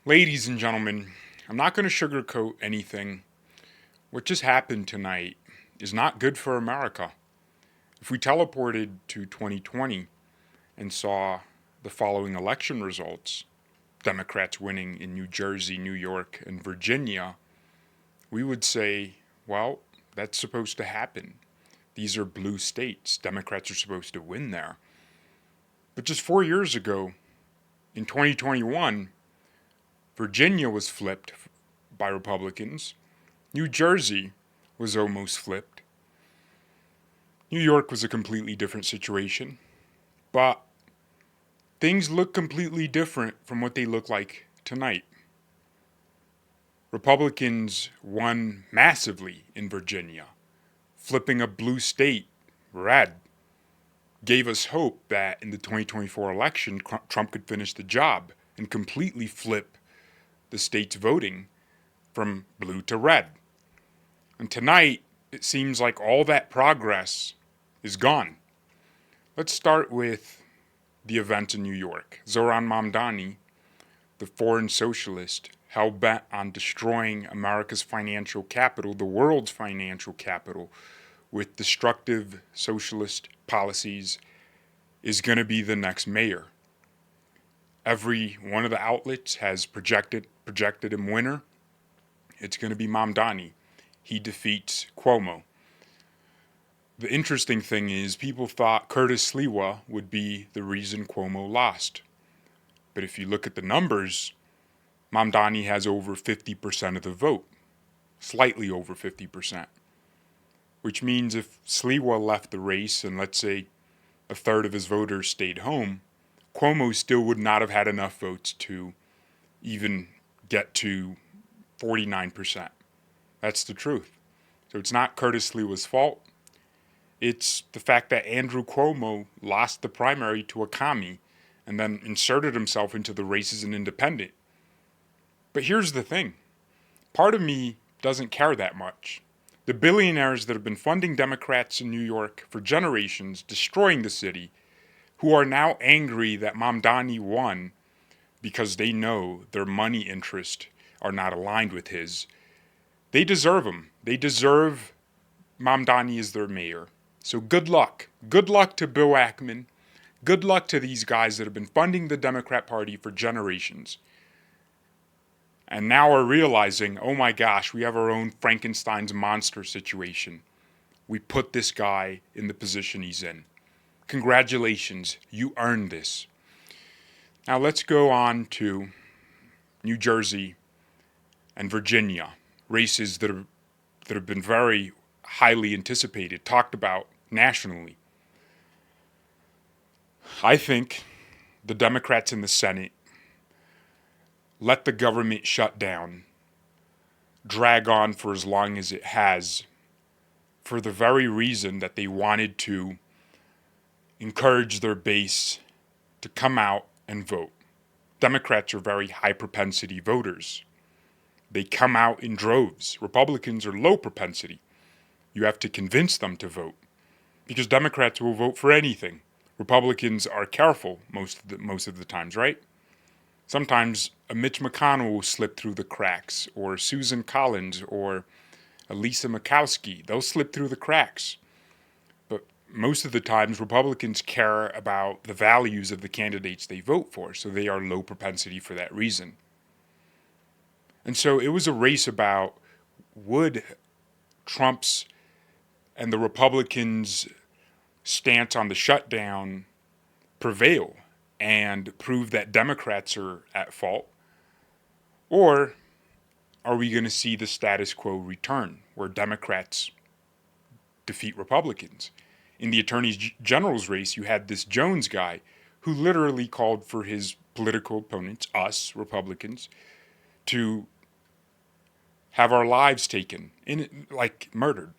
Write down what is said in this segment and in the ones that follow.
Ladies and gentlemen, I'm not going to sugarcoat anything. What just happened tonight is not good for America. If we teleported to 2020 and saw the following election results, Democrats winning in New Jersey, New York, and Virginia, we would say, well, that's supposed to happen. These are blue states. Democrats are supposed to win there. But just 4 years ago, in 2021, Virginia was flipped by Republicans. New Jersey was almost flipped. New York was a completely different situation. But things look completely different from what they look like tonight. Republicans won massively in Virginia, flipping a blue state red. Gave us hope that in the 2024 election, Trump could finish the job and completely flip the state's voting from blue to red. And tonight, it seems like all that progress is gone. Let's start with the event in New York. Zoran Mamdani, the foreign socialist, hell-bent on destroying America's financial capital, the world's financial capital, with destructive socialist policies, is going to be the next mayor. Every one of the outlets has projected him winner. It's going to be Mamdani. He defeats Cuomo. The interesting thing is people thought Curtis Sliwa would be the reason Cuomo lost. But if you look at the numbers, Mamdani has over 50% of the vote, slightly over 50%, which means if Sliwa left the race and let's say a third of his voters stayed home, Cuomo still would not have had enough votes to even get to 49%. That's the truth. So it's not Curtis Sliwa's fault. It's the fact that Andrew Cuomo lost the primary to a commie and then inserted himself into the race as an independent. But here's the thing. Part of me doesn't care that much. The billionaires that have been funding Democrats in New York for generations, destroying the city, who are now angry that Mamdani won because they know their money interests are not aligned with his, they deserve him. They deserve Mamdani as their mayor. So good luck. Good luck to Bill Ackman. Good luck to these guys that have been funding the Democrat Party for generations. And now are realizing, oh my gosh, we have our own Frankenstein's monster situation. We put this guy in the position he's in. Congratulations, you earned this. Now let's go on to New Jersey and Virginia, races that have been very highly anticipated, talked about nationally. I think the Democrats in the Senate let the government shut down, drag on for as long as it has, for the very reason that they wanted to encourage their base to come out and vote. Democrats are very high propensity voters. They come out in droves. Republicans are low propensity. You have to convince them to vote because Democrats will vote for anything. Republicans are careful most of the times, right? Sometimes a Mitch McConnell will slip through the cracks, or Susan Collins, or Lisa Murkowski. They'll slip through the cracks. But most of the times, Republicans care about the values of the candidates they vote for, so they are low propensity for that reason. And so it was a race about would Trump's and the Republicans' stance on the shutdown prevail and prove that Democrats are at fault? Or are we going to see the status quo return where Democrats defeat Republicans? In the Attorney General's race, you had this Jones guy who literally called for his political opponents, us, Republicans, to have our lives taken, like murdered.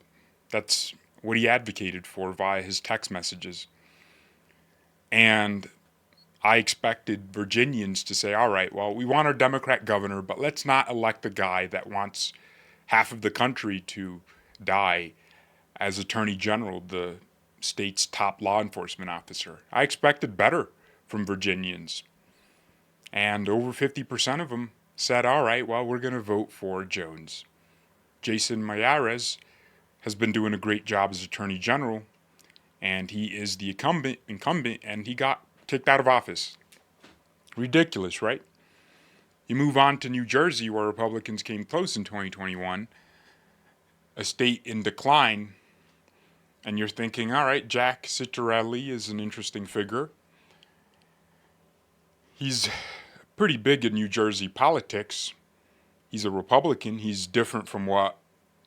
That's what he advocated for via his text messages. And I expected Virginians to say, all right, well, we want our Democrat governor, but let's not elect the guy that wants half of the country to die as Attorney General, the state's top law enforcement officer. I expected better from Virginians. And over 50% of them said, all right, well, we're going to vote for Jones. Jason Mayares has been doing a great job as Attorney General, and he is the incumbent, and he got kicked out of office. Ridiculous, right? You move on to New Jersey, where Republicans came close in 2021, a state in decline, and you're thinking, all right, Jack Ciattarelli is an interesting figure. He's pretty big in New Jersey politics. He's a Republican. He's different from what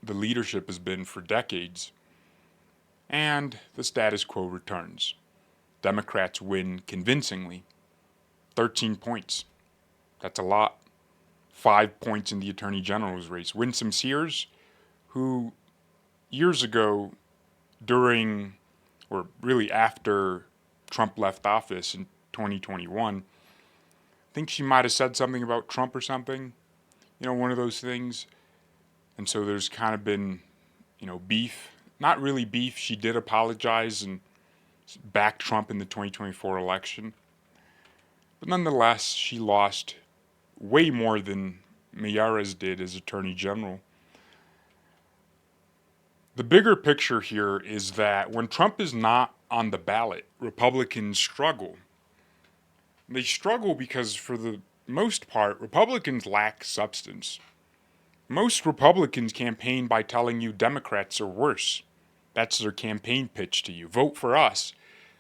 the leadership has been for decades. And the status quo returns. Democrats win convincingly. 13 points. That's a lot. 5 points in the Attorney General's race. Winsome Sears, who years ago, during, or really after Trump left office in 2021, I think she might have said something about Trump or something. One of those things. And so there's kind of been, beef. Not really beef. She did apologize and back Trump in the 2024 election. But nonetheless, she lost way more than Mayares did as Attorney General. The bigger picture here is that when Trump is not on the ballot, Republicans struggle. They struggle because, for the most part, Republicans lack substance. Most Republicans campaign by telling you Democrats are worse. That's their campaign pitch to you. Vote for us,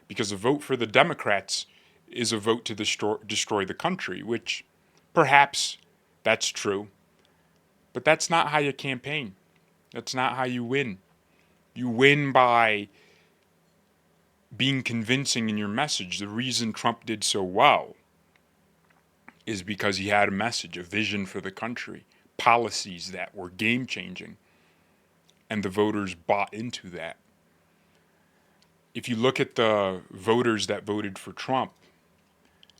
because a vote for the Democrats is a vote to destroy the country, which perhaps that's true. But that's not how you campaign. That's not how you win. You win by being convincing in your message. The reason Trump did so well is because he had a message, a vision for the country, policies that were game-changing, and the voters bought into that. If you look at the voters that voted for Trump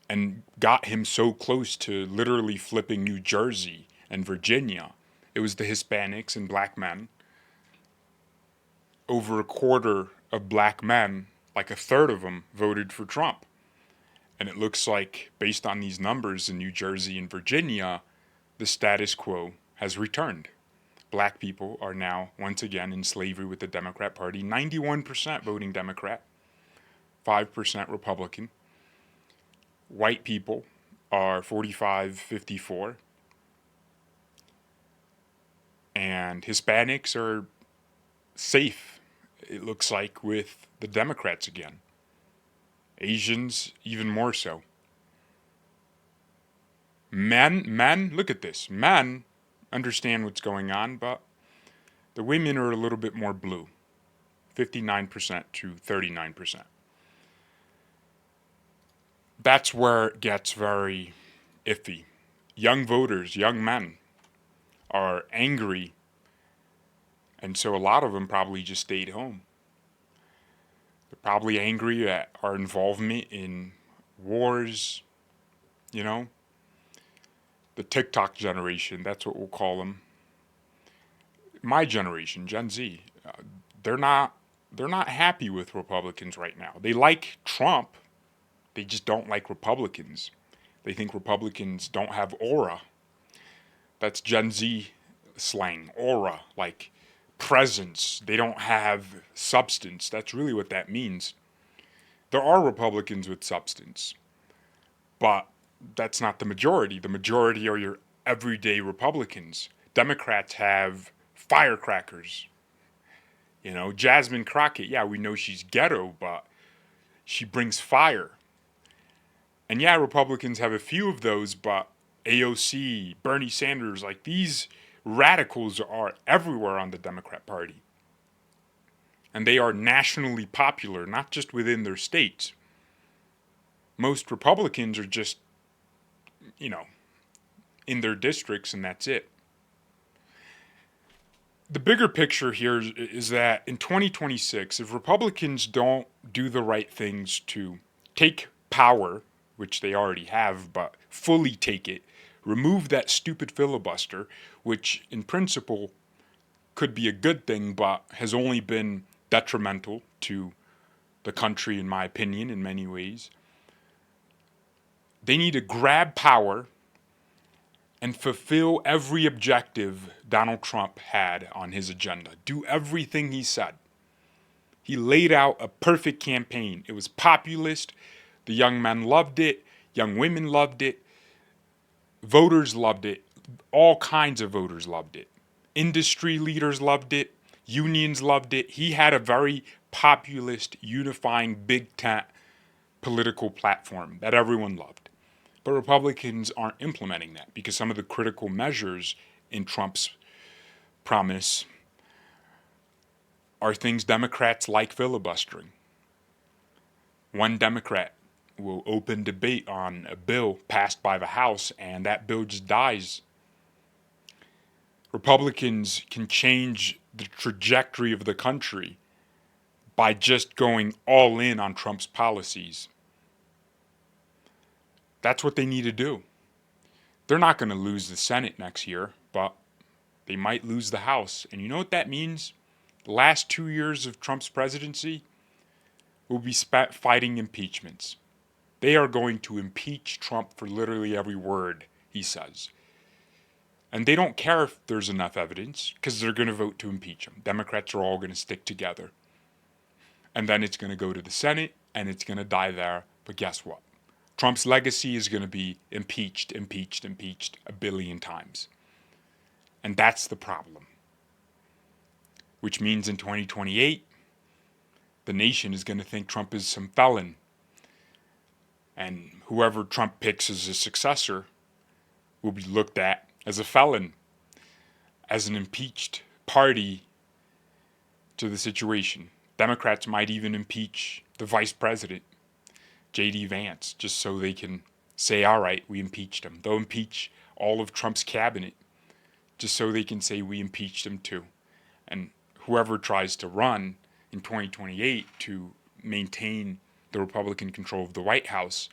and got him so close to literally flipping New Jersey and Virginia, it was the Hispanics and black men. Over a quarter of black men, like a third of them, voted for Trump. And it looks like, based on these numbers in New Jersey and Virginia, the status quo has returned. Black people are now once again in slavery with the Democrat Party. 91% voting Democrat, 5% Republican. White people are 45-54. And Hispanics are safe, it looks like, with the Democrats again. Asians, even more so. Men, look at this. Men understand what's going on, but the women are a little bit more blue. 59% to 39%. That's where it gets very iffy. Young voters, young men, are angry, and so a lot of them probably just stayed home. They're probably angry at our involvement in wars, the TikTok generation, that's what we'll call them. My generation, Gen Z, they're not happy with Republicans right now. They like Trump, they just don't like Republicans. They think Republicans don't have aura. That's Gen Z slang, aura, like presence. They don't have substance. That's really what that means. There are Republicans with substance, but that's not the majority. The majority are your everyday Republicans. Democrats have firecrackers. Jasmine Crockett, yeah, we know she's ghetto, but she brings fire. And yeah, Republicans have a few of those, but AOC, Bernie Sanders, like these radicals are everywhere on the Democrat Party. And they are nationally popular, not just within their states. Most Republicans are just, in their districts, and that's it. The bigger picture here is that in 2026, if Republicans don't do the right things to take power, which they already have, but fully take it, remove that stupid filibuster, which in principle could be a good thing, but has only been detrimental to the country, in my opinion, in many ways. They need to grab power and fulfill every objective Donald Trump had on his agenda. Do everything he said. He laid out a perfect campaign. It was populist. The young men loved it. Young women loved it. Voters loved it. All kinds of voters loved it. Industry leaders loved it. Unions loved it. He had a very populist, unifying, big tent political platform that everyone loved. But Republicans aren't implementing that because some of the critical measures in Trump's promise are things Democrats like filibustering. One Democrat will open debate on a bill passed by the House and that bill just dies. Republicans can change the trajectory of the country by just going all in on Trump's policies. That's what they need to do. They're not going to lose the Senate next year, but they might lose the House. And you know what that means? The last 2 years of Trump's presidency will be spent fighting impeachments. They are going to impeach Trump for literally every word he says. And they don't care if there's enough evidence because they're going to vote to impeach him. Democrats are all going to stick together. And then it's going to go to the Senate and it's going to die there. But guess what? Trump's legacy is going to be impeached a billion times. And that's the problem. Which means in 2028, the nation is going to think Trump is some felon. And whoever Trump picks as his successor will be looked at as a felon, as an impeached party to the situation. Democrats might even impeach the vice president, J.D. Vance, just so they can say, all right, we impeached him. They'll impeach all of Trump's cabinet just so they can say we impeached him too. And whoever tries to run in 2028 to maintain the Republican control of the White House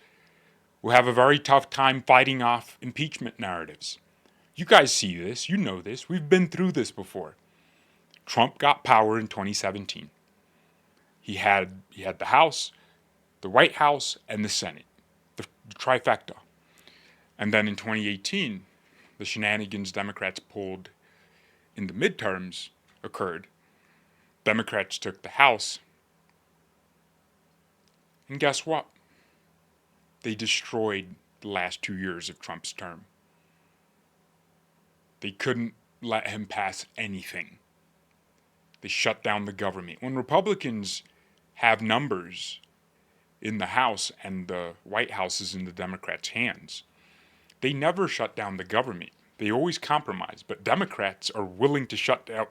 will have a very tough time fighting off impeachment narratives. You guys see this. You know this. We've been through this before. Trump got power in 2017. He had the House, the White House, and the Senate, the trifecta. And then in 2018, the shenanigans Democrats pulled in the midterms occurred. Democrats took the House. And guess what? They destroyed the last 2 years of Trump's term. They couldn't let him pass anything. They shut down the government. When Republicans have numbers in the House and the White House is in the Democrats' hands, they never shut down the government. They always compromise. But Democrats are willing to shut down.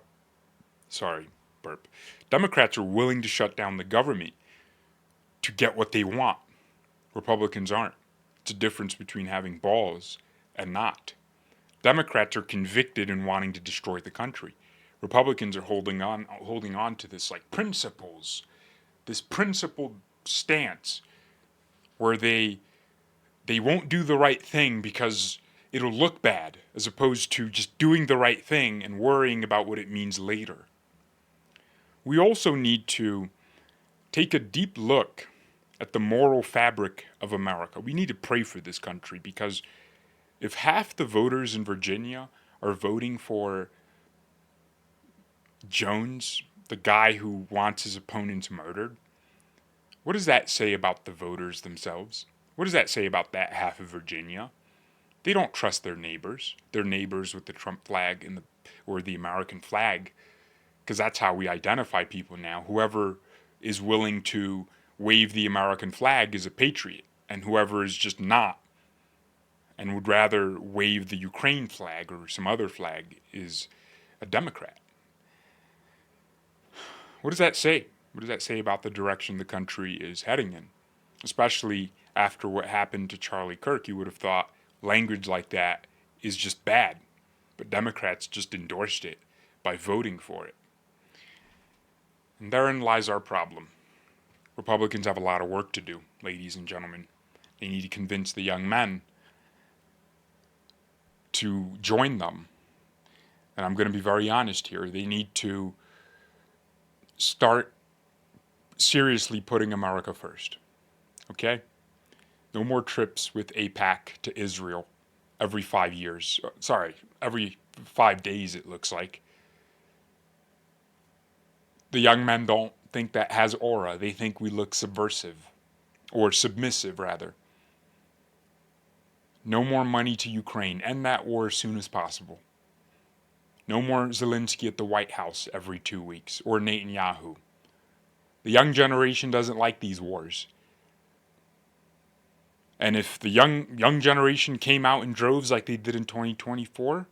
Democrats are willing to shut down the government to get what they want. Republicans aren't. It's a difference between having balls and not. Democrats are convicted in wanting to destroy the country. Republicans are holding on to this like principles, this principled stance where they won't do the right thing because it'll look bad, as opposed to just doing the right thing and worrying about what it means later. We also need to take a deep look at the moral fabric of America. We need to pray for this country because if half the voters in Virginia are voting for Jones, the guy who wants his opponents murdered, what does that say about the voters themselves? What does that say about that half of Virginia? They don't trust their neighbors with the Trump flag or the American flag, because that's how we identify people now. Whoever is willing to wave the American flag is a patriot, and whoever is just not and would rather wave the Ukraine flag or some other flag is a Democrat. What does that say? What does that say about the direction the country is heading in? Especially after what happened to Charlie Kirk, you would have thought language like that is just bad. But Democrats just endorsed it by voting for it. And therein lies our problem. Republicans have a lot of work to do, ladies and gentlemen. They need to convince the young men to join them. And I'm going to be very honest here. They need to start seriously putting America first. Okay? No more trips with AIPAC to Israel every 5 years. Sorry, every 5 days, it looks like. The young men don't think that has aura. They think we look subversive, or submissive, rather. No more money to Ukraine. End that war as soon as possible. No more Zelensky at the White House every 2 weeks, or Netanyahu. The young generation doesn't like these wars. And if the young generation came out in droves like they did in 2024,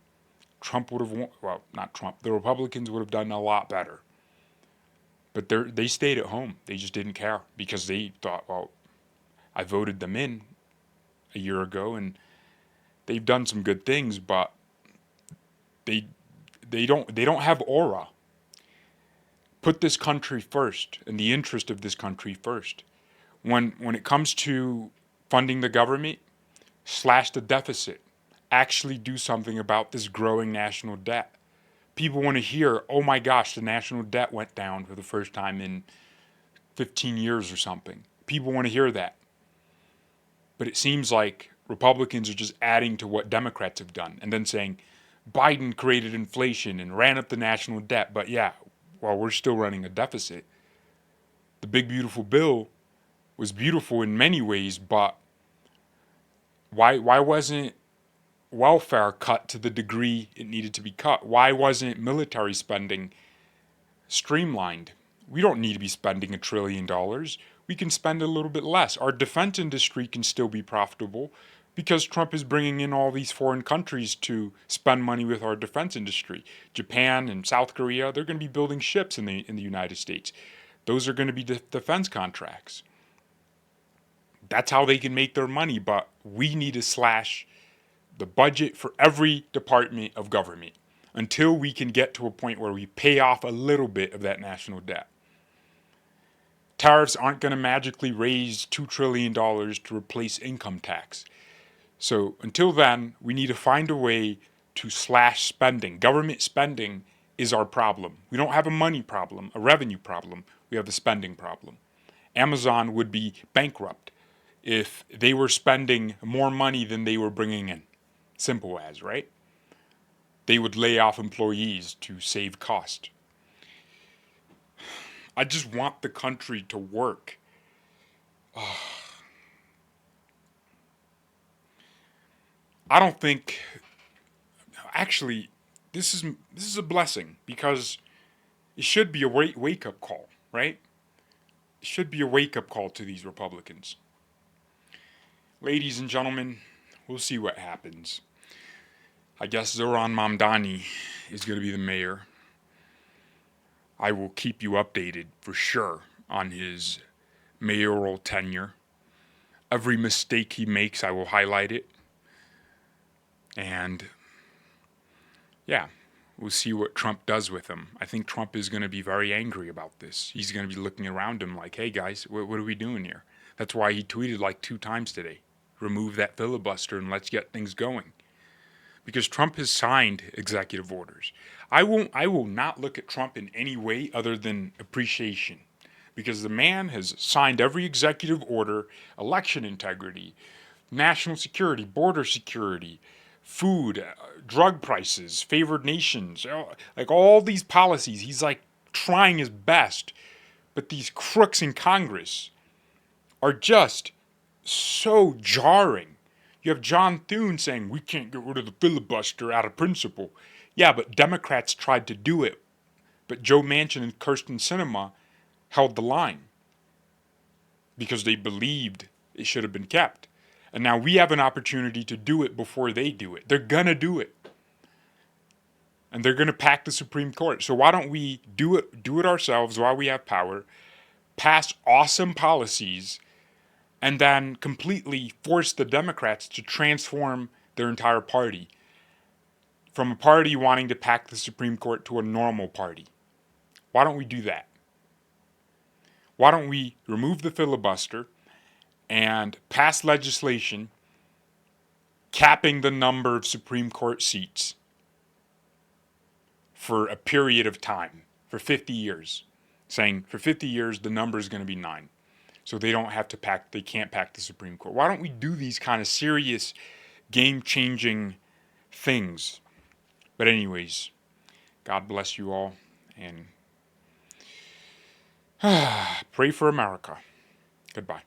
Trump would have won. Well, not Trump. The Republicans would have done a lot better. But they stayed at home. They just didn't care because they thought, well, I voted them in a year ago, and they've done some good things, but they don't have aura. Put this country first and the interest of this country first. When it comes to funding the government, slash the deficit. Actually do something about this growing national debt. People want to hear, oh my gosh, the national debt went down for the first time in 15 years or something. People want to hear that. But it seems like Republicans are just adding to what Democrats have done and then saying Biden created inflation and ran up the national debt. But yeah, well, we're still running a deficit. The big beautiful bill was beautiful in many ways, but why wasn't welfare cut to the degree it needed to be cut? Why wasn't military spending streamlined? We don't need to be spending $1 trillion. We can spend a little bit less. Our defense industry can still be profitable because Trump is bringing in all these foreign countries to spend money with our defense industry. Japan and South Korea, they're going to be building ships in the United States. Those are going to be defense contracts. That's how they can make their money, but we need to slash the budget for every department of government until we can get to a point where we pay off a little bit of that national debt. Tariffs aren't going to magically raise $2 trillion to replace income tax. So until then, we need to find a way to slash spending. Government spending is our problem. We don't have a money problem, a revenue problem. We have a spending problem. Amazon would be bankrupt if they were spending more money than they were bringing in. Simple as, right? They would lay off employees to save cost. I just want the country to work. I don't think. Actually, this is a blessing because it should be a wake up call, right? It should be a wake up call to these Republicans. Ladies and gentlemen, we'll see what happens. I guess Zoran Mamdani is going to be the mayor. I will keep you updated for sure on his mayoral tenure. Every mistake he makes, I will highlight it. And yeah, we'll see what Trump does with him. I think Trump is going to be very angry about this. He's going to be looking around him like, hey guys, what are we doing here? That's why he tweeted like 2 times today. Remove that filibuster and let's get things going. Because Trump has signed executive orders. I will not look at Trump in any way other than appreciation. Because the man has signed every executive order, election integrity, national security, border security, food, drug prices, favored nations, like all these policies. He's like trying his best. But these crooks in Congress are just so jarring. You have John Thune saying, we can't get rid of the filibuster out of principle. Yeah, but Democrats tried to do it. But Joe Manchin and Kirsten Sinema held the line because they believed it should have been kept. And now we have an opportunity to do it before they do it. They're going to do it. And they're going to pack the Supreme Court. So why don't we do it ourselves while we have power, pass awesome policies, and then completely force the Democrats to transform their entire party from a party wanting to pack the Supreme Court to a normal party. Why don't we do that? Why don't we remove the filibuster and pass legislation capping the number of Supreme Court seats for a period of time, for 50 years, saying for 50 years the number is going to be 9. So they can't pack the Supreme Court. Why don't we do these kind of serious game-changing things. But anyways, God bless you all, and pray for America. Goodbye.